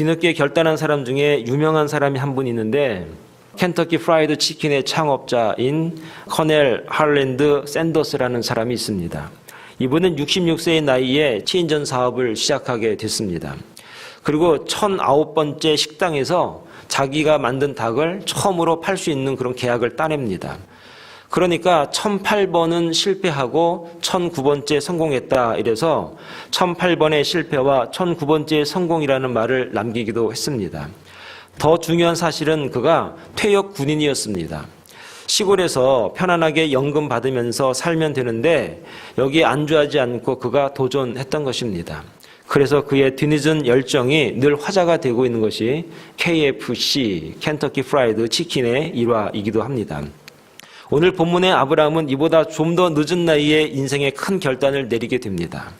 뒤늦게 결단한 사람 중에 유명한 사람이 한 분 있는데 켄터키 프라이드 치킨의 창업자인 커넬 할랜드 샌더스라는 사람이 있습니다. 이분은 66세의 나이에 체인점 사업을 시작하게 됐습니다. 그리고 1009번째 식당에서 자기가 만든 닭을 처음으로 팔 수 있는 그런 계약을 따냅니다. 그러니까 1008번은 실패하고 1009번째 성공했다 이래서 1008번의 실패와 1009번째 성공이라는 말을 남기기도 했습니다. 더 중요한 사실은 그가 퇴역 군인이었습니다. 시골에서 편안하게 연금 받으면서 살면 되는데 여기에 안주하지 않고 그가 도전했던 것입니다. 그래서 그의 뒤늦은 열정이 늘 화제가 되고 있는 것이 KFC, 켄터키 프라이드 치킨의 일화이기도 합니다. 오늘 본문의 아브라함은 이보다 좀 더 늦은 나이에 인생의 큰 결단을 내리게 됩니다.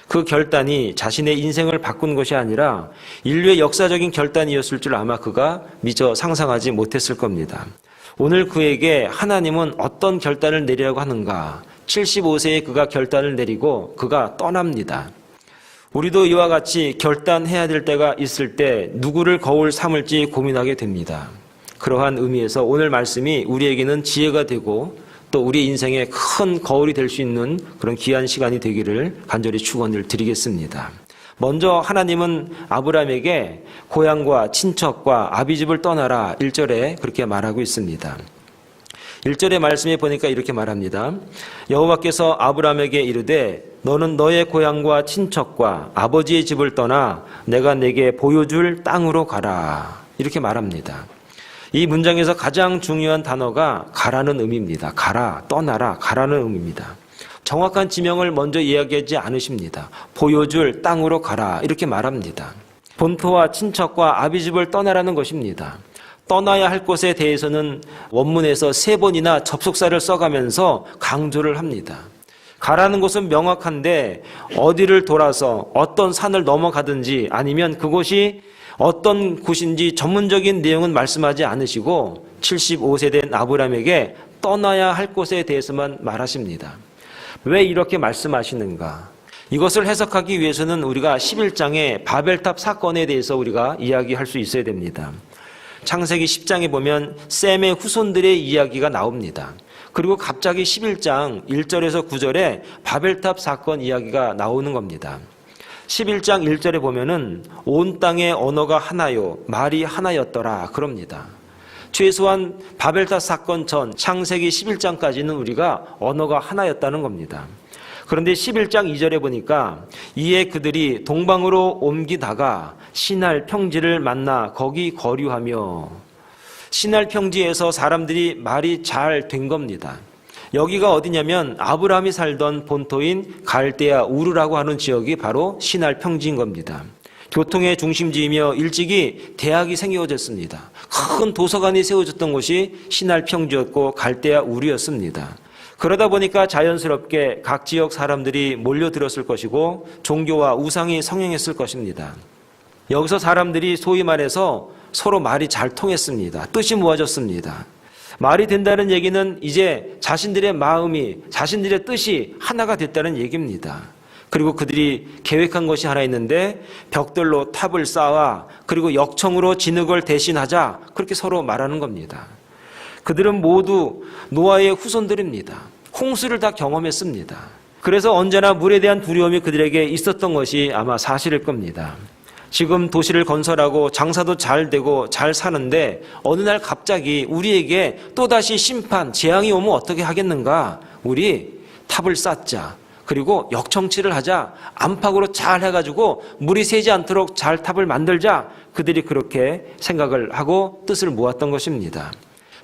그 결단이 자신의 인생을 바꾼 것이 아니라 인류의 역사적인 결단이었을 줄 아마 그가 미처 상상하지 못했을 겁니다. 오늘 그에게 하나님은 어떤 결단을 내리라고 하는가? 75세에 그가 결단을 내리고 그가 떠납니다. 우리도 이와 같이 결단해야 될 때가 있을 때 누구를 거울 삼을지 고민하게 됩니다. 그러한 의미에서 오늘 말씀이 우리에게는 지혜가 되고 또 우리 인생에 큰 거울이 될 수 있는 그런 귀한 시간이 되기를 간절히 축원을 드리겠습니다. 먼저 하나님은 아브라함에게 고향과 친척과 아비집을 떠나라 1절에 그렇게 말하고 있습니다. 1절의 말씀에 보니까 이렇게 말합니다. 여호와께서 아브라함에게 이르되 너는 너의 고향과 친척과 아버지의 집을 떠나 내가 내게 보여줄 땅으로 가라. 이렇게 말합니다. 이 문장에서 가장 중요한 단어가 가라는 의미입니다. 가라, 떠나라, 가라는 의미입니다. 정확한 지명을 먼저 이야기하지 않으십니다. 보여줄 땅으로 가라 이렇게 말합니다. 본토와 친척과 아비집을 떠나라는 것입니다. 떠나야 할 곳에 대해서는 원문에서 3번이나 접속사를 써가면서 강조를 합니다. 가라는 곳은 명확한데 어디를 돌아서 어떤 산을 넘어가든지 아니면 그곳이 어떤 곳인지 전문적인 내용은 말씀하지 않으시고 75세 된 아브라함에게 떠나야 할 곳에 대해서만 말하십니다. 왜 이렇게 말씀하시는가? 이것을 해석하기 위해서는 우리가 11장의 바벨탑 사건에 대해서 우리가 이야기할 수 있어야 됩니다. 창세기 10장에 보면 셈의 후손들의 이야기가 나옵니다. 그리고 갑자기 11장 1절에서 9절에 바벨탑 사건 이야기가 나오는 겁니다. 11장 1절에 보면은 온 땅의 언어가 하나요, 말이 하나였더라 그럽니다. 최소한 바벨탑 사건 전 창세기 11장까지는 우리가 언어가 하나였다는 겁니다. 그런데 11장 2절에 보니까 이에 그들이 동방으로 옮기다가 시날 평지를 만나 거기 거류하며, 시날 평지에서 사람들이 말이 잘 된 겁니다. 여기가 어디냐면 아브라함이 살던 본토인 갈대아 우르라고 하는 지역이 바로 시날 평지인 겁니다. 교통의 중심지이며 일찍이 대학이 생겨졌습니다. 큰 도서관이 세워졌던 곳이 시날 평지였고 갈대아 우르였습니다. 그러다 보니까 자연스럽게 각 지역 사람들이 몰려들었을 것이고 종교와 우상이 성행했을 것입니다. 여기서 사람들이 소위 말해서 서로 말이 잘 통했습니다. 뜻이 모아졌습니다. 말이 된다는 얘기는 이제 자신들의 마음이, 자신들의 뜻이 하나가 됐다는 얘기입니다. 그리고 그들이 계획한 것이 하나 있는데 벽돌로 탑을 쌓아 그리고 역청으로 진흙을 대신하자, 그렇게 서로 말하는 겁니다. 그들은 모두 노아의 후손들입니다. 홍수를 다 경험했습니다. 그래서 언제나 물에 대한 두려움이 그들에게 있었던 것이 아마 사실일 겁니다. 지금 도시를 건설하고 장사도 잘 되고 잘 사는데 어느 날 갑자기 우리에게 또다시 심판, 재앙이 오면 어떻게 하겠는가? 우리 탑을 쌓자. 그리고 역청치를 하자. 안팎으로 잘 해가지고 물이 새지 않도록 잘 탑을 만들자. 그들이 그렇게 생각을 하고 뜻을 모았던 것입니다.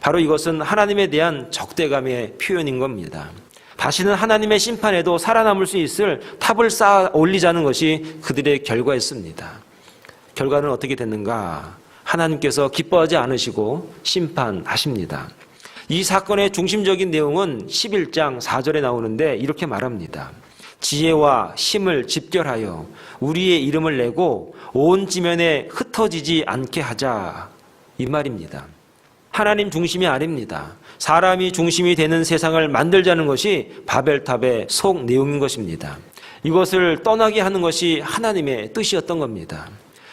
바로 이것은 하나님에 대한 적대감의 표현인 겁니다. 다시는 하나님의 심판에도 살아남을 수 있을 탑을 쌓아 올리자는 것이 그들의 결과였습니다. 결과는 어떻게 됐는가? 하나님께서 기뻐하지 않으시고 심판하십니다. 이 사건의 중심적인 내용은 11장 4절에 나오는데 이렇게 말합니다. 지혜와 힘을 집결하여 우리의 이름을 내고 온 지면에 흩어지지 않게 하자, 이 말입니다. 하나님 중심이 아닙니다. 사람이 중심이 되는 세상을 만들자는 것이 바벨탑의 속 내용인 것입니다. 이것을 떠나게 하는 것이 하나님의 뜻이었던 겁니다.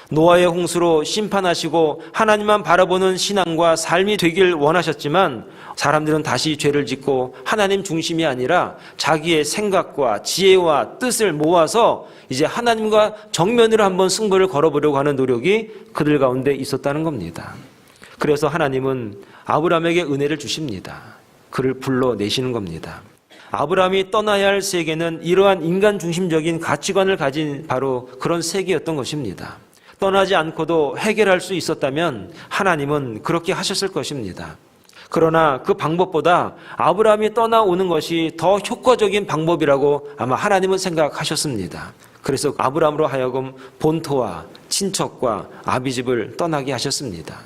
노아의 홍수로 심판하시고 하나님만 바라보는 신앙과 삶이 되길 원하셨지만 사람들은 다시 죄를 짓고 하나님 중심이 아니라 자기의 생각과 지혜와 뜻을 모아서 이제 하나님과 정면으로 한번 승부를 걸어보려고 하는 노력이 그들 가운데 있었다는 겁니다. 그래서 하나님은 아브라함에게 은혜를 주십니다. 그를 불러내시는 겁니다. 아브라함이 떠나야 할 세계는 이러한 인간 중심적인 가치관을 가진 바로 그런 세계였던 것입니다. 떠나지 않고도 해결할 수 있었다면 하나님은 그렇게 하셨을 것입니다. 그러나 그 방법보다 아브라함이 떠나오는 것이 더 효과적인 방법이라고 아마 하나님은 생각하셨습니다. 그래서 아브라함으로 하여금 본토와 친척과 아비집을 떠나게 하셨습니다.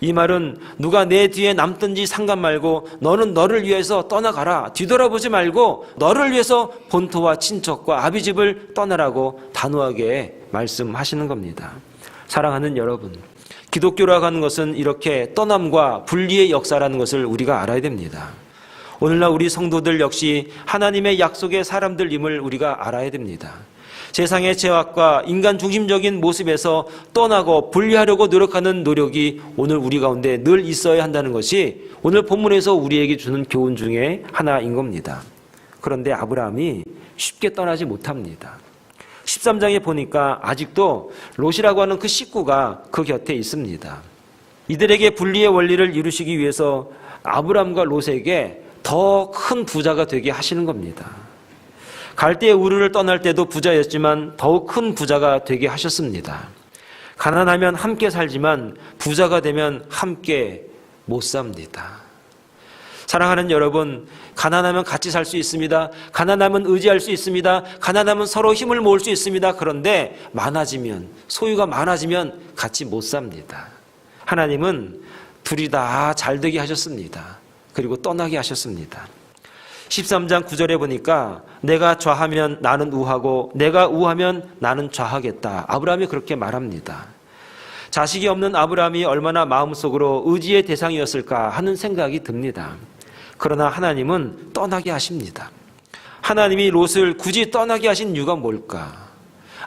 이 말은 누가 내 뒤에 남든지 상관 말고 너는 너를 위해서 떠나가라. 뒤돌아보지 말고 너를 위해서 본토와 친척과 아비집을 떠나라고 단호하게 말씀하시는 겁니다. 사랑하는 여러분, 기독교라고 하는 것은 이렇게 떠남과 분리의 역사라는 것을 우리가 알아야 됩니다. 오늘날 우리 성도들 역시 하나님의 약속의 사람들임을 우리가 알아야 됩니다. 세상의 죄악과 인간 중심적인 모습에서 떠나고 분리하려고 노력하는 노력이 오늘 우리 가운데 늘 있어야 한다는 것이 오늘 본문에서 우리에게 주는 교훈 중에 하나인 겁니다. 그런데 아브라함이 쉽게 떠나지 못합니다. 13장에 보니까 아직도 롯이라고 하는 그 식구가 그 곁에 있습니다. 이들에게 분리의 원리를 이루시기 위해서 아브라함과 롯에게 더 큰 부자가 되게 하시는 겁니다. 갈대의 우르를 떠날 때도 부자였지만 더욱 큰 부자가 되게 하셨습니다. 가난하면 함께 살지만 부자가 되면 함께 못 삽니다. 사랑하는 여러분, 가난하면 같이 살 수 있습니다. 가난하면 의지할 수 있습니다. 가난하면 서로 힘을 모을 수 있습니다. 그런데 많아지면, 소유가 많아지면 같이 못 삽니다. 하나님은 둘이 다 잘되게 하셨습니다. 그리고 떠나게 하셨습니다. 13장 9절에 보니까 내가 좌하면 나는 우하고 내가 우하면 나는 좌하겠다. 아브라함이 그렇게 말합니다. 자식이 없는 아브라함이 얼마나 마음속으로 의지의 대상이었을까 하는 생각이 듭니다. 그러나 하나님은 떠나게 하십니다. 하나님이 롯을 굳이 떠나게 하신 이유가 뭘까?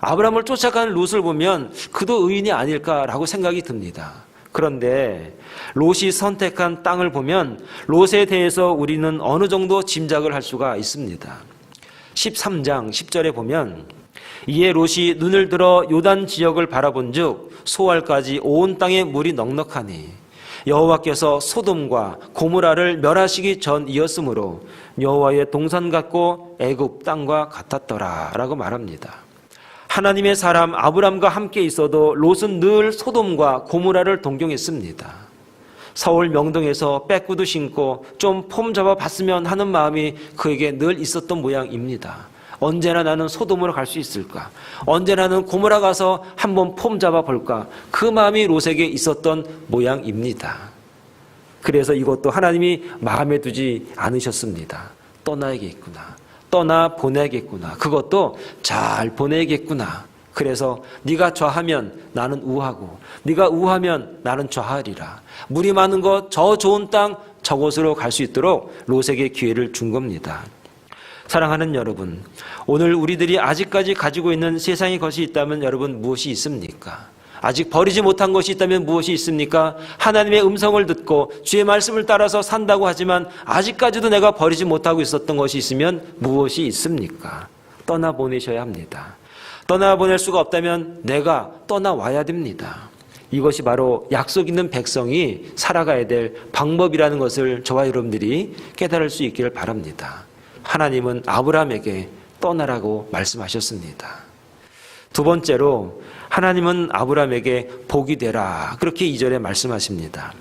아브라함을 쫓아가는 롯을 보면 그도 의인이 아닐까라고 생각이 듭니다. 그런데 롯이 선택한 땅을 보면 롯에 대해서 우리는 어느 정도 짐작을 할 수가 있습니다. 13장 10절에 보면 이에 롯이 눈을 들어 요단 지역을 바라본즉 소알까지 온 땅에 물이 넉넉하니 여호와께서 소돔과 고모라를 멸하시기 전이었으므로 여호와의 동산 같고 애굽 땅과 같았더라 라고 말합니다. 하나님의 사람 아브람과 함께 있어도 롯은 늘 소돔과 고모라를 동경했습니다. 서울 명동에서 빼꾸도 신고 좀 폼 잡아봤으면 하는 마음이 그에게 늘 있었던 모양입니다. 언제나 나는 소돔으로 갈 수 있을까? 언제나 나는 고모라 가서 한번 폼 잡아볼까? 그 마음이 롯에게 있었던 모양입니다. 그래서 이것도 하나님이 마음에 두지 않으셨습니다. 떠나야겠구나. 떠나 보내야겠구나. 그것도 잘 보내야겠구나. 그래서 네가 좌하면 나는 우하고 네가 우하면 나는 좌하리라. 물이 많은 것, 저 좋은 땅 저곳으로 갈 수 있도록 롯에게 기회를 준 겁니다. 사랑하는 여러분, 오늘 우리들이 아직까지 가지고 있는 세상의 것이 있다면 여러분 무엇이 있습니까? 아직 버리지 못한 것이 있다면 무엇이 있습니까? 하나님의 음성을 듣고 주의 말씀을 따라서 산다고 하지만 아직까지도 내가 버리지 못하고 있었던 것이 있으면 무엇이 있습니까? 떠나보내셔야 합니다. 떠나보낼 수가 없다면 내가 떠나와야 됩니다. 이것이 바로 약속 있는 백성이 살아가야 될 방법이라는 것을 저와 여러분들이 깨달을 수 있기를 바랍니다. 하나님은 아브라함에게 떠나라고 말씀하셨습니다. 두 번째로 하나님은 아브라함에게 복이 되라 그렇게 2절에 말씀하십니다.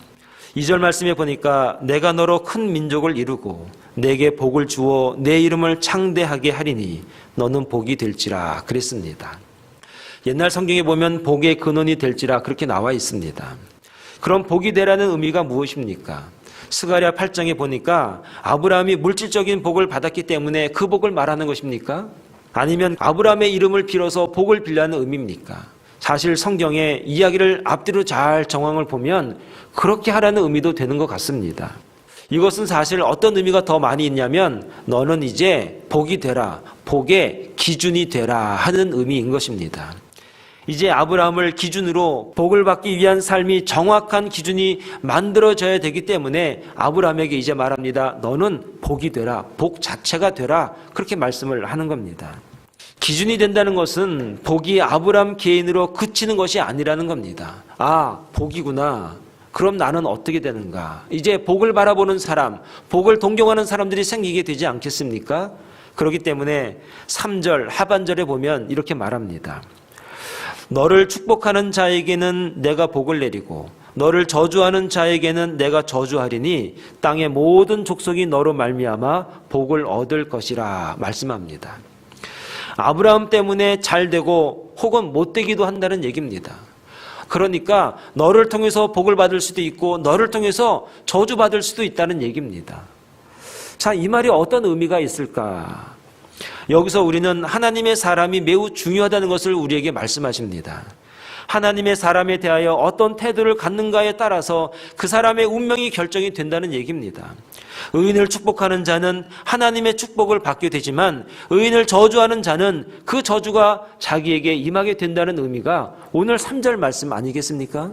2절 말씀에 보니까 내가 너로 큰 민족을 이루고 내게 복을 주어 내 이름을 창대하게 하리니 너는 복이 될지라 그랬습니다. 옛날 성경에 보면 복의 근원이 될지라 그렇게 나와 있습니다. 그럼 복이 되라는 의미가 무엇입니까? 스가랴 8장에 보니까 아브라함이 물질적인 복을 받았기 때문에 그 복을 말하는 것입니까? 아니면 아브라함의 이름을 빌어서 복을 빌라는 의미입니까? 사실 성경의 이야기를 앞뒤로 잘 정황을 보면 그렇게 하라는 의미도 되는 것 같습니다. 이것은 사실 어떤 의미가 더 많이 있냐면 너는 이제 복이 되라, 복의 기준이 되라 하는 의미인 것입니다. 이제 아브라함을 기준으로 복을 받기 위한 삶이 정확한 기준이 만들어져야 되기 때문에 아브라함에게 이제 말합니다. 너는 복이 되라. 복 자체가 되라. 그렇게 말씀을 하는 겁니다. 기준이 된다는 것은 복이 아브라함 개인으로 그치는 것이 아니라는 겁니다. 아, 복이구나. 그럼 나는 어떻게 되는가? 이제 복을 바라보는 사람, 복을 동경하는 사람들이 생기게 되지 않겠습니까? 그렇기 때문에 3절 하반절에 보면 이렇게 말합니다. 너를 축복하는 자에게는 내가 복을 내리고 너를 저주하는 자에게는 내가 저주하리니 땅의 모든 족속이 너로 말미암아 복을 얻을 것이라 말씀합니다. 아브라함 때문에 잘 되고 혹은 못 되기도 한다는 얘기입니다. 그러니까 너를 통해서 복을 받을 수도 있고 너를 통해서 저주받을 수도 있다는 얘기입니다. 자, 이 말이 어떤 의미가 있을까? 여기서 우리는 하나님의 사람이 매우 중요하다는 것을 우리에게 말씀하십니다. 하나님의 사람에 대하여 어떤 태도를 갖는가에 따라서 그 사람의 운명이 결정이 된다는 얘기입니다. 의인을 축복하는 자는 하나님의 축복을 받게 되지만 의인을 저주하는 자는 그 저주가 자기에게 임하게 된다는 의미가 오늘 3절 말씀 아니겠습니까?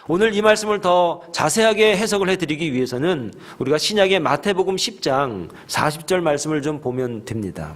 오늘 이 말씀을 더 자세하게 해석을 해드리기 위해서는 우리가 신약의 마태복음 10장 40절 말씀을 좀 보면 됩니다.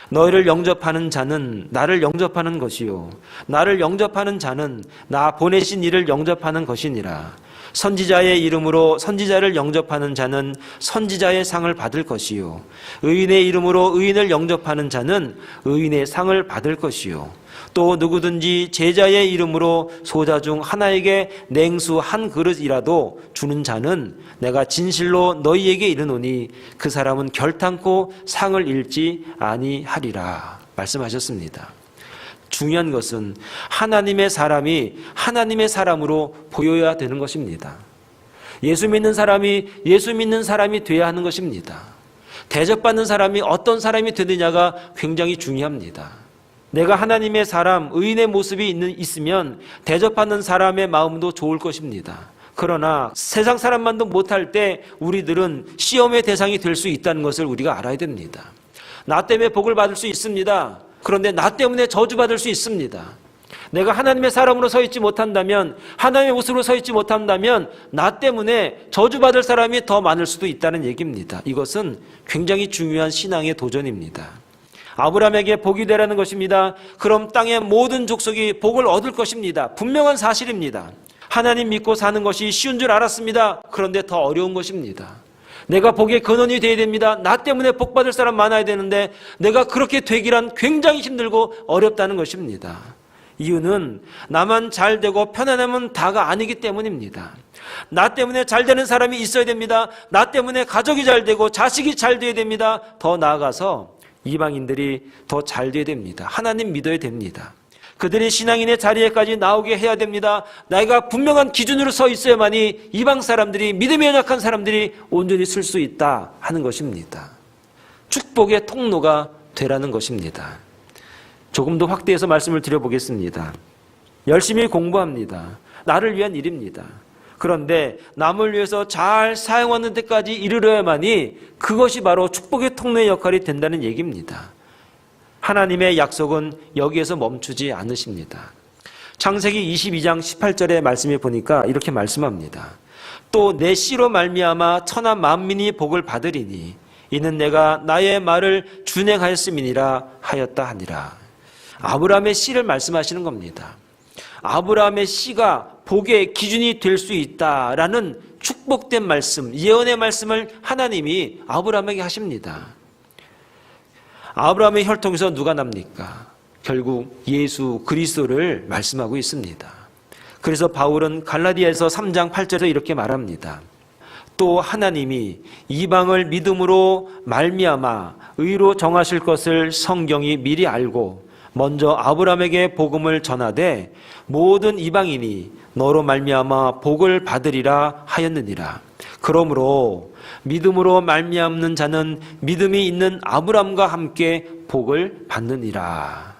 너희를 영접하는 자는 나를 영접하는 것이요 나를 영접하는 자는 나 보내신 이를 영접하는 것이니라. 선지자의 이름으로 선지자를 영접하는 자는 선지자의 상을 받을 것이요 의인의 이름으로 의인을 영접하는 자는 의인의 상을 받을 것이요 또 누구든지 제자의 이름으로 소자 중 하나에게 냉수 한 그릇이라도 주는 자는 내가 진실로 너희에게 이르노니 그 사람은 결탄코 상을 잃지 아니하리라 말씀하셨습니다. 중요한 것은 하나님의 사람이 하나님의 사람으로 보여야 되는 것입니다. 예수 믿는 사람이 예수 믿는 사람이 되어야 하는 것입니다. 대접받는 사람이 어떤 사람이 되느냐가 굉장히 중요합니다. 내가 하나님의 사람, 의인의 모습이 있으면 대접받는 사람의 마음도 좋을 것입니다. 그러나 세상 사람만도 못할 때 우리들은 시험의 대상이 될 수 있다는 것을 우리가 알아야 됩니다. 나 때문에 복을 받을 수 있습니다. 그런데 나 때문에 저주받을 수 있습니다. 내가 하나님의 사람으로 서 있지 못한다면, 하나님의 모습으로 서 있지 못한다면 나 때문에 저주받을 사람이 더 많을 수도 있다는 얘기입니다. 이것은 굉장히 중요한 신앙의 도전입니다. 아브라함에게 복이 되라는 것입니다. 그럼 땅의 모든 족속이 복을 얻을 것입니다. 분명한 사실입니다. 하나님 믿고 사는 것이 쉬운 줄 알았습니다. 그런데 더 어려운 것입니다. 내가 복의 근원이 되어야 됩니다. 나 때문에 복 받을 사람 많아야 되는데 내가 그렇게 되기란 굉장히 힘들고 어렵다는 것입니다. 이유는 나만 잘 되고 편안하면 다가 아니기 때문입니다. 나 때문에 잘 되는 사람이 있어야 됩니다. 나 때문에 가족이 잘 되고 자식이 잘 되어야 됩니다. 더 나아가서 이방인들이 더 잘 되어야 됩니다. 하나님 믿어야 됩니다. 그들이 신앙인의 자리에까지 나오게 해야 됩니다. 내가 분명한 기준으로 서 있어야만이 이방 사람들이, 믿음이 연약한 사람들이 온전히 쓸 수 있다 하는 것입니다. 축복의 통로가 되라는 것입니다. 조금 더 확대해서 말씀을 드려보겠습니다. 열심히 공부합니다. 나를 위한 일입니다. 그런데 남을 위해서 잘 사용하는 데까지 이르러야만이 그것이 바로 축복의 통로의 역할이 된다는 얘기입니다. 하나님의 약속은 여기에서 멈추지 않으십니다. 창세기 22장 18절의 말씀에 보니까 이렇게 말씀합니다. 또 내 씨로 말미암아 천하 만민이 복을 받으리니 이는 내가 나의 말을 준행하였음이니라 하였다 하니라. 아브라함의 씨를 말씀하시는 겁니다. 아브라함의 씨가 복의 기준이 될 수 있다라는 축복된 말씀, 예언의 말씀을 하나님이 아브라함에게 하십니다. 아브라함의 혈통에서 누가 납니까? 결국 예수 그리스도를 말씀하고 있습니다. 그래서 바울은 갈라디아에서 3장 8절에 이렇게 말합니다. 또 하나님이 이방을 믿음으로 말미암아 의로 정하실 것을 성경이 미리 알고 먼저 아브라함에게 복음을 전하되 모든 이방인이 너로 말미암아 복을 받으리라 하였느니라. 그러므로 믿음으로 말미암는 자는 믿음이 있는 아브라함과 함께 복을 받느니라.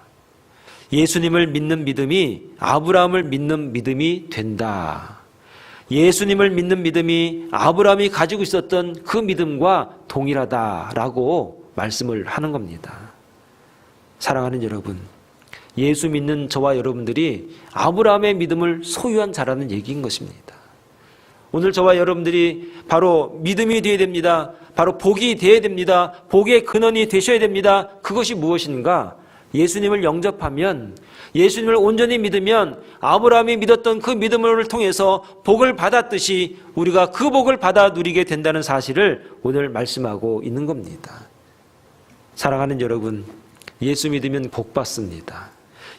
예수님을 믿는 믿음이 아브라함을 믿는 믿음이 된다. 예수님을 믿는 믿음이 아브라함이 가지고 있었던 그 믿음과 동일하다라고 말씀을 하는 겁니다. 사랑하는 여러분, 예수 믿는 저와 여러분들이 아브라함의 믿음을 소유한 자라는 얘기인 것입니다. 오늘 저와 여러분들이 바로 믿음이 되어야 됩니다. 바로 복이 되어야 됩니다. 복의 근원이 되셔야 됩니다. 그것이 무엇인가? 예수님을 영접하면, 예수님을 온전히 믿으면 아브라함이 믿었던 그 믿음을 통해서 복을 받았듯이 우리가 그 복을 받아 누리게 된다는 사실을 오늘 말씀하고 있는 겁니다. 사랑하는 여러분, 예수 믿으면 복 받습니다.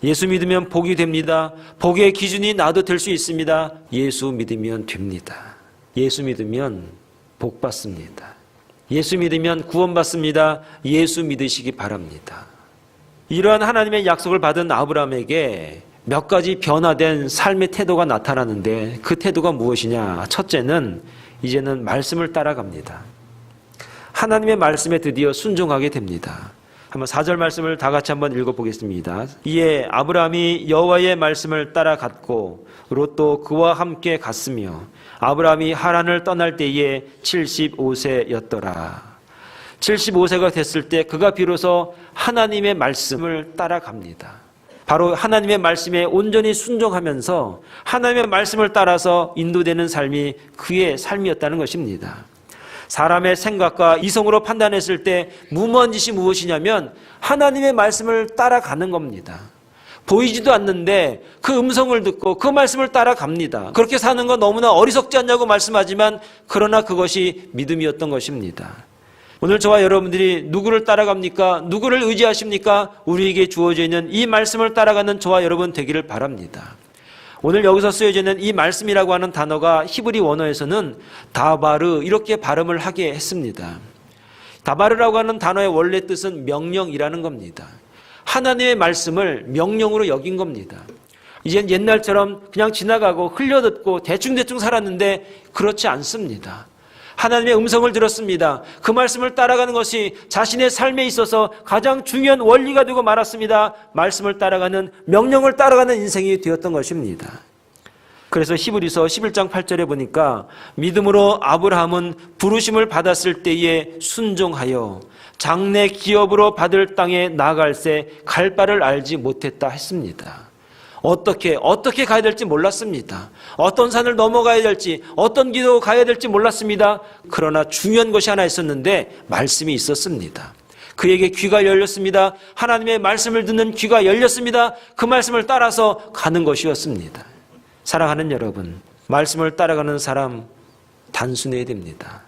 예수 믿으면 복이 됩니다. 복의 기준이 나도 될 수 있습니다. 예수 믿으면 됩니다. 예수 믿으면 복 받습니다. 예수 믿으면 구원 받습니다. 예수 믿으시기 바랍니다. 이러한 하나님의 약속을 받은 아브라함에게 몇 가지 변화된 삶의 태도가 나타나는데 그 태도가 무엇이냐? 첫째는 이제는 말씀을 따라갑니다. 하나님의 말씀에 드디어 순종하게 됩니다. 한번 4절 말씀을 다 같이 한번 읽어보겠습니다. 이에 아브라함이 여호와의 말씀을 따라갔고 롯도 그와 함께 갔으며 아브라함이 하란을 떠날 때에 75세였더라. 75세가 됐을 때 그가 비로소 하나님의 말씀을 따라갑니다. 바로 하나님의 말씀에 온전히 순종하면서 하나님의 말씀을 따라서 인도되는 삶이 그의 삶이었다는 것입니다. 사람의 생각과 이성으로 판단했을 때 무모한 짓이 무엇이냐면 하나님의 말씀을 따라가는 겁니다. 보이지도 않는데 그 음성을 듣고 그 말씀을 따라갑니다. 그렇게 사는 건 너무나 어리석지 않냐고 말씀하지만 그러나 그것이 믿음이었던 것입니다. 오늘 저와 여러분들이 누구를 따라갑니까? 누구를 의지하십니까? 우리에게 주어져 있는 이 말씀을 따라가는 저와 여러분 되기를 바랍니다. 오늘 여기서 쓰여져 있는 이 말씀이라고 하는 단어가 히브리 원어에서는 다바르 이렇게 발음을 하게 했습니다. 다바르라고 하는 단어의 원래 뜻은 명령이라는 겁니다. 하나님의 말씀을 명령으로 여긴 겁니다. 이젠 옛날처럼 그냥 지나가고 흘려듣고 대충대충 살았는데 그렇지 않습니다. 하나님의 음성을 들었습니다. 그 말씀을 따라가는 것이 자신의 삶에 있어서 가장 중요한 원리가 되고 말았습니다. 말씀을 따라가는, 명령을 따라가는 인생이 되었던 것입니다. 그래서 히브리서 11장 8절에 보니까 믿음으로 아브라함은 부르심을 받았을 때에 순종하여 장래 기업으로 받을 땅에 나아갈새 갈 바를 알지 못했다 했습니다. 어떻게 가야 될지 몰랐습니다. 어떤 산을 넘어가야 될지, 어떤 길로 가야 될지 몰랐습니다. 그러나 중요한 것이 하나 있었는데 말씀이 있었습니다. 그에게 귀가 열렸습니다. 하나님의 말씀을 듣는 귀가 열렸습니다. 그 말씀을 따라서 가는 것이었습니다. 사랑하는 여러분, 말씀을 따라가는 사람 단순해야 됩니다.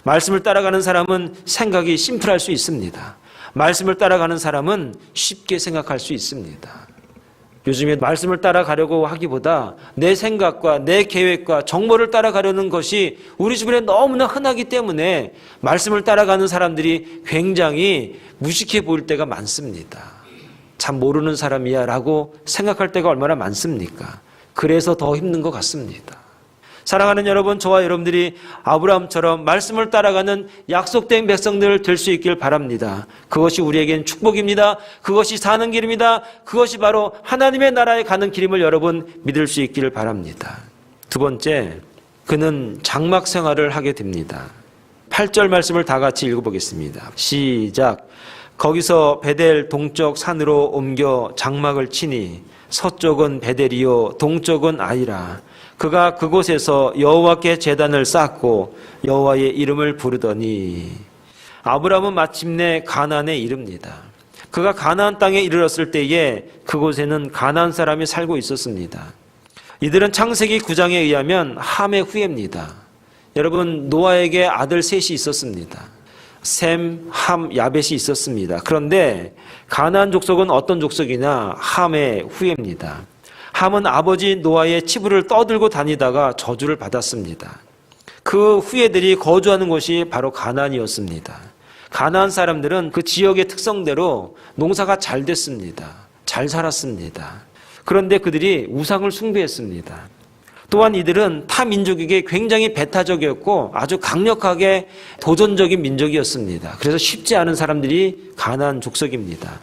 말씀을 따라가는 사람은 생각이 심플할 수 있습니다. 말씀을 따라가는 사람은 쉽게 생각할 수 있습니다. 요즘에 말씀을 따라가려고 하기보다 내 생각과 내 계획과 정보를 따라가려는 것이 우리 주변에 너무나 흔하기 때문에 말씀을 따라가는 사람들이 굉장히 무식해 보일 때가 많습니다. 참 모르는 사람이야 라고 생각할 때가 얼마나 많습니까? 그래서 더 힘든 것 같습니다. 사랑하는 여러분, 저와 여러분들이 아브라함처럼 말씀을 따라가는 약속된 백성들 될 수 있길 바랍니다. 그것이 우리에겐 축복입니다. 그것이 사는 길입니다. 그것이 바로 하나님의 나라에 가는 길임을 여러분 믿을 수 있기를 바랍니다. 두 번째, 그는 장막 생활을 하게 됩니다. 8절 말씀을 다 같이 읽어보겠습니다. 시작. 거기서 베델 동쪽 산으로 옮겨 장막을 치니 서쪽은 베델이요 동쪽은 아이라. 그가 그곳에서 여호와께 제단을 쌓고 여호와의 이름을 부르더니 아브라함은 마침내 가나안에 이릅니다. 그가 가나안 땅에 이르렀을 때에 그곳에는 가나안 사람이 살고 있었습니다. 이들은 창세기 9장에 의하면 함의 후예입니다. 여러분, 노아에게 아들 셋이 있었습니다. 셈, 함, 야벳이 있었습니다. 그런데 가나안 족속은 어떤 족속이냐? 함의 후예입니다. 함은 아버지 노아의 치부를 떠들고 다니다가 저주를 받았습니다. 그 후예들이 거주하는 곳이 바로 가나안이었습니다. 가나안 사람들은 그 지역의 특성대로 농사가 잘 됐습니다. 잘 살았습니다. 그런데 그들이 우상을 숭배했습니다. 또한 이들은 타 민족에게 굉장히 배타적이었고 아주 강력하게 도전적인 민족이었습니다. 그래서 쉽지 않은 사람들이 가나안 족속입니다.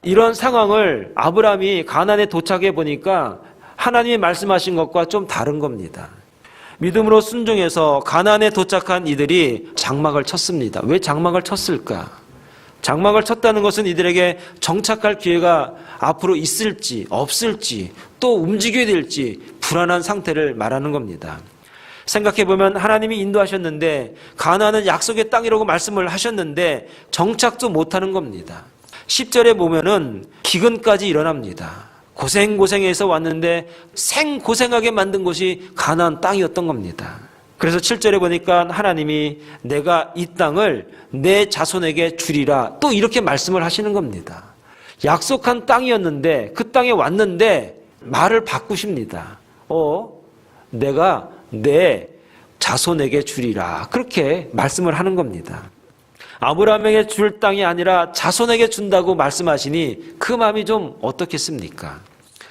이런 상황을 아브라함이 가나안에 도착해 보니까 하나님이 말씀하신 것과 좀 다른 겁니다. 믿음으로 순종해서 가나안에 도착한 이들이 장막을 쳤습니다. 왜 장막을 쳤을까? 장막을 쳤다는 것은 이들에게 정착할 기회가 앞으로 있을지 없을지 또 움직여야 될지 불안한 상태를 말하는 겁니다. 생각해보면 하나님이 인도하셨는데 가나안은 약속의 땅이라고 말씀을 하셨는데 정착도 못하는 겁니다. 10절에 보면은 기근까지 일어납니다. 고생해서 왔는데 생고생하게 만든 곳이 가나안 땅이었던 겁니다. 그래서 7절에 보니까 하나님이 내가 이 땅을 내 자손에게 주리라 또 이렇게 말씀을 하시는 겁니다. 약속한 땅이었는데 그 땅에 왔는데 말을 바꾸십니다. 내가 내 자손에게 주리라 그렇게 말씀을 하는 겁니다. 아브라함에게 줄 땅이 아니라 자손에게 준다고 말씀하시니 그 마음이 좀 어떻겠습니까?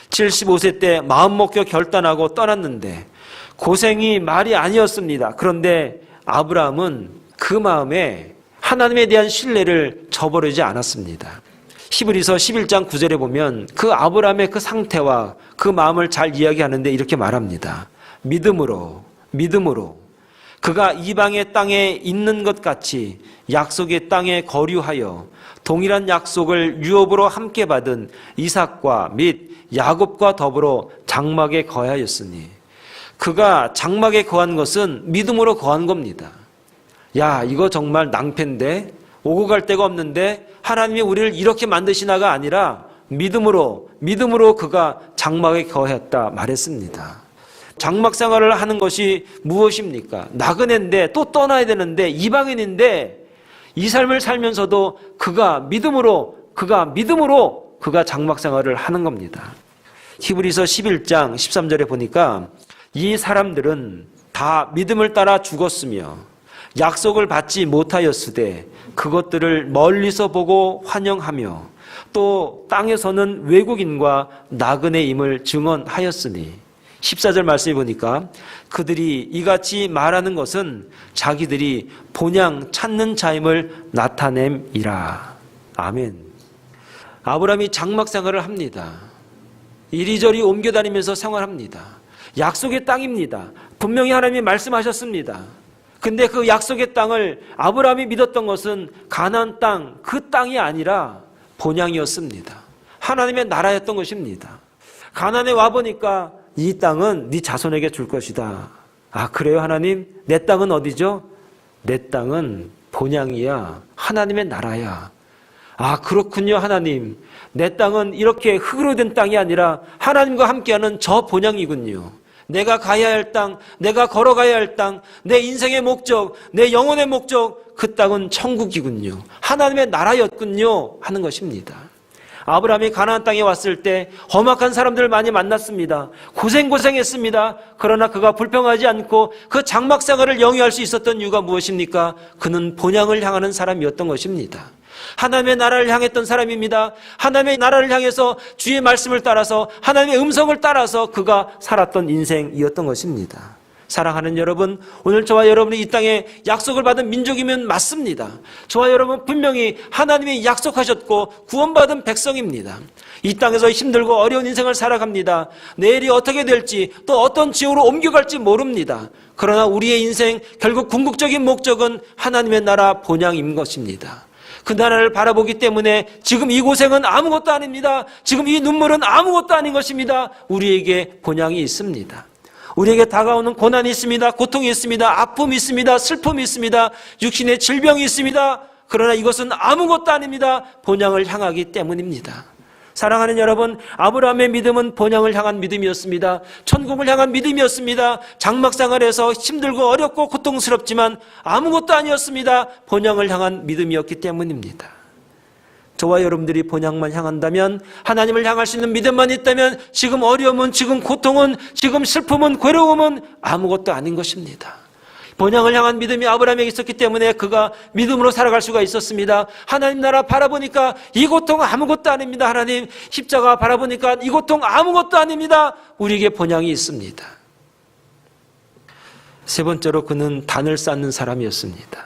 75세 때 마음 먹겨 결단하고 떠났는데 고생이 말이 아니었습니다. 그런데 아브라함은 그 마음에 하나님에 대한 신뢰를 저버리지 않았습니다. 히브리서 11장 9절에 보면 그 아브라함의 그 상태와 그 마음을 잘 이야기하는데 이렇게 말합니다. 믿음으로 그가 이방의 땅에 있는 것 같이 약속의 땅에 거류하여 동일한 약속을 유업으로 함께 받은 이삭과 및 야곱과 더불어 장막에 거하였으니 그가 장막에 거한 것은 믿음으로 거한 겁니다. 야, 이거 정말 낭패인데 오고 갈 데가 없는데 하나님이 우리를 이렇게 만드시나가 아니라 믿음으로 그가 장막에 거했다 말했습니다. 장막 생활을 하는 것이 무엇입니까? 나그네인데 또 떠나야 되는데 이방인인데 이 삶을 살면서도 그가 믿음으로 그가 장막 생활을 하는 겁니다. 히브리서 11장 13절에 보니까 이 사람들은 다 믿음을 따라 죽었으며 약속을 받지 못하였으되 그것들을 멀리서 보고 환영하며 또 땅에서는 외국인과 나그네임을 증언하였으니 14절 말씀해 보니까 그들이 이같이 말하는 것은 자기들이 본향 찾는 자임을 나타냄이라. 아멘. 아브라함이 장막 생활을 합니다. 이리저리 옮겨다니면서 생활합니다. 약속의 땅입니다. 분명히 하나님이 말씀하셨습니다. 근데 그 약속의 땅을 아브라함이 믿었던 것은 가나안 땅, 그 땅이 아니라 본향이었습니다. 하나님의 나라였던 것입니다. 가나안에 와보니까 이 땅은 네 자손에게 줄 것이다. 아, 그래요 하나님? 내 땅은 어디죠? 내 땅은 본향이야. 하나님의 나라야. 아, 그렇군요 하나님. 내 땅은 이렇게 흙으로 된 땅이 아니라 하나님과 함께하는 저 본향이군요. 내가 가야 할 땅, 내가 걸어가야 할 땅, 내 인생의 목적, 내 영혼의 목적, 그 땅은 천국이군요. 하나님의 나라였군요 하는 것입니다. 아브라함이 가나안 땅에 왔을 때 험악한 사람들을 많이 만났습니다. 고생했습니다. 그러나 그가 불평하지 않고 그 장막 생활을 영위할 수 있었던 이유가 무엇입니까? 그는 본향을 향하는 사람이었던 것입니다. 하나님의 나라를 향했던 사람입니다. 하나님의 나라를 향해서 주의 말씀을 따라서 하나님의 음성을 따라서 그가 살았던 인생이었던 것입니다. 사랑하는 여러분, 오늘 저와 여러분이 이 땅에 약속을 받은 민족이면 맞습니다. 저와 여러분 분명히 하나님이 약속하셨고 구원받은 백성입니다. 이 땅에서 힘들고 어려운 인생을 살아갑니다. 내일이 어떻게 될지 또 어떤 지역으로 옮겨갈지 모릅니다. 그러나 우리의 인생 결국 궁극적인 목적은 하나님의 나라 본향인 것입니다. 그 나라를 바라보기 때문에 지금 이 고생은 아무것도 아닙니다. 지금 이 눈물은 아무것도 아닌 것입니다. 우리에게 본향이 있습니다. 우리에게 다가오는 고난이 있습니다. 고통이 있습니다. 아픔이 있습니다. 슬픔이 있습니다. 육신의 질병이 있습니다. 그러나 이것은 아무것도 아닙니다. 본향을 향하기 때문입니다. 사랑하는 여러분, 아브라함의 믿음은 본향을 향한 믿음이었습니다. 천국을 향한 믿음이었습니다. 장막생활에서 힘들고 어렵고 고통스럽지만 아무것도 아니었습니다. 본향을 향한 믿음이었기 때문입니다. 저와 여러분들이 본향만 향한다면, 하나님을 향할 수 있는 믿음만 있다면 지금 어려움은, 지금 고통은, 지금 슬픔은, 괴로움은 아무것도 아닌 것입니다. 본향을 향한 믿음이 아브라함에게 있었기 때문에 그가 믿음으로 살아갈 수가 있었습니다. 하나님 나라 바라보니까 이 고통 아무것도 아닙니다. 하나님 십자가 바라보니까 이 고통 아무것도 아닙니다. 우리에게 본향이 있습니다. 세 번째로 그는 단을 쌓는 사람이었습니다.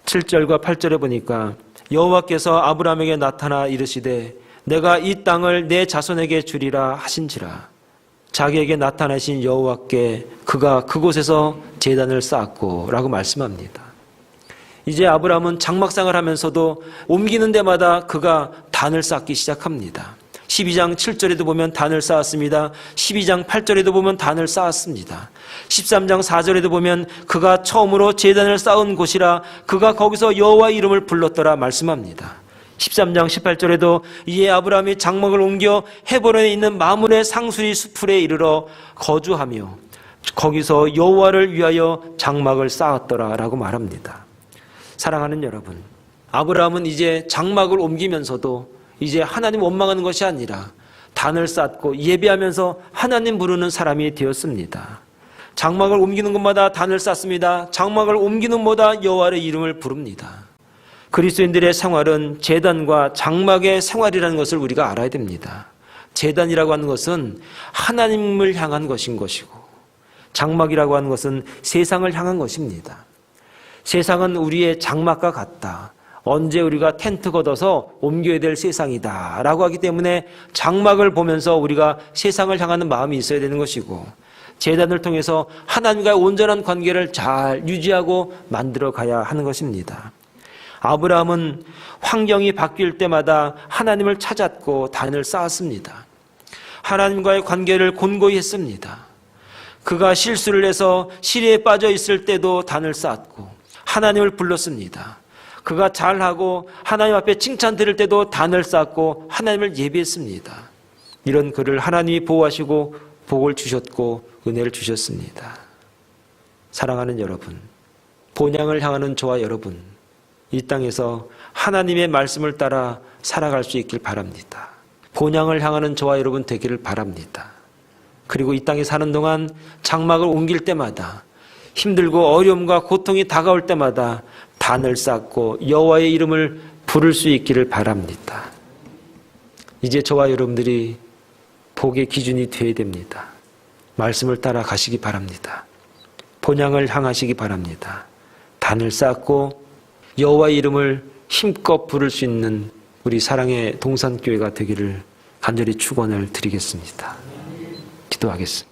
7절과 8절에 보니까 여호와께서 아브라함에게 나타나 이르시되 내가 이 땅을 내 자손에게 주리라 하신지라. 자기에게 나타나신 여호와께 그가 그곳에서 제단을 쌓았고 라고 말씀합니다. 이제 아브라함은 장막상을 하면서도 옮기는 데마다 그가 단을 쌓기 시작합니다. 12장 7절에도 보면 단을 쌓았습니다. 12장 8절에도 보면 단을 쌓았습니다. 13장 4절에도 보면 그가 처음으로 제단을 쌓은 곳이라 그가 거기서 여호와 이름을 불렀더라 말씀합니다. 13장 18절에도 이에 아브라함이 장막을 옮겨 헤브론에 있는 마므레 상수리 수풀에 이르러 거주하며 거기서 여호와를 위하여 장막을 쌓았더라라고 말합니다. 사랑하는 여러분, 아브라함은 이제 장막을 옮기면서도 이제 하나님 원망하는 것이 아니라 단을 쌓고 예배하면서 하나님 부르는 사람이 되었습니다. 장막을 옮기는 곳마다 단을 쌓습니다. 장막을 옮기는 곳마다 여호와의 이름을 부릅니다. 그리스도인들의 생활은 제단과 장막의 생활이라는 것을 우리가 알아야 됩니다. 제단이라고 하는 것은 하나님을 향한 것인 것이고 장막이라고 하는 것은 세상을 향한 것입니다. 세상은 우리의 장막과 같다. 언제 우리가 텐트 걷어서 옮겨야 될 세상이다 라고 하기 때문에 장막을 보면서 우리가 세상을 향하는 마음이 있어야 되는 것이고 제단을 통해서 하나님과의 온전한 관계를 잘 유지하고 만들어 가야 하는 것입니다. 아브라함은 환경이 바뀔 때마다 하나님을 찾았고 단을 쌓았습니다. 하나님과의 관계를 곤고히 했습니다. 그가 실수를 해서 시리에 빠져 있을 때도 단을 쌓았고 하나님을 불렀습니다. 그가 잘하고 하나님 앞에 칭찬 드릴 때도 단을 쌓고 하나님을 예배했습니다. 이런 그를 하나님이 보호하시고 복을 주셨고 은혜를 주셨습니다. 사랑하는 여러분, 본향을 향하는 저와 여러분, 이 땅에서 하나님의 말씀을 따라 살아갈 수 있길 바랍니다. 본향을 향하는 저와 여러분 되기를 바랍니다. 그리고 이 땅에 사는 동안 장막을 옮길 때마다 힘들고 어려움과 고통이 다가올 때마다 단을 쌓고 여호와의 이름을 부를 수 있기를 바랍니다. 이제 저와 여러분들이 복의 기준이 되어야 됩니다. 말씀을 따라 가시기 바랍니다. 본향을 향하시기 바랍니다. 단을 쌓고 여호와의 이름을 힘껏 부를 수 있는 우리 사랑의 동산교회가 되기를 간절히 축원을 드리겠습니다. 기도하겠습니다.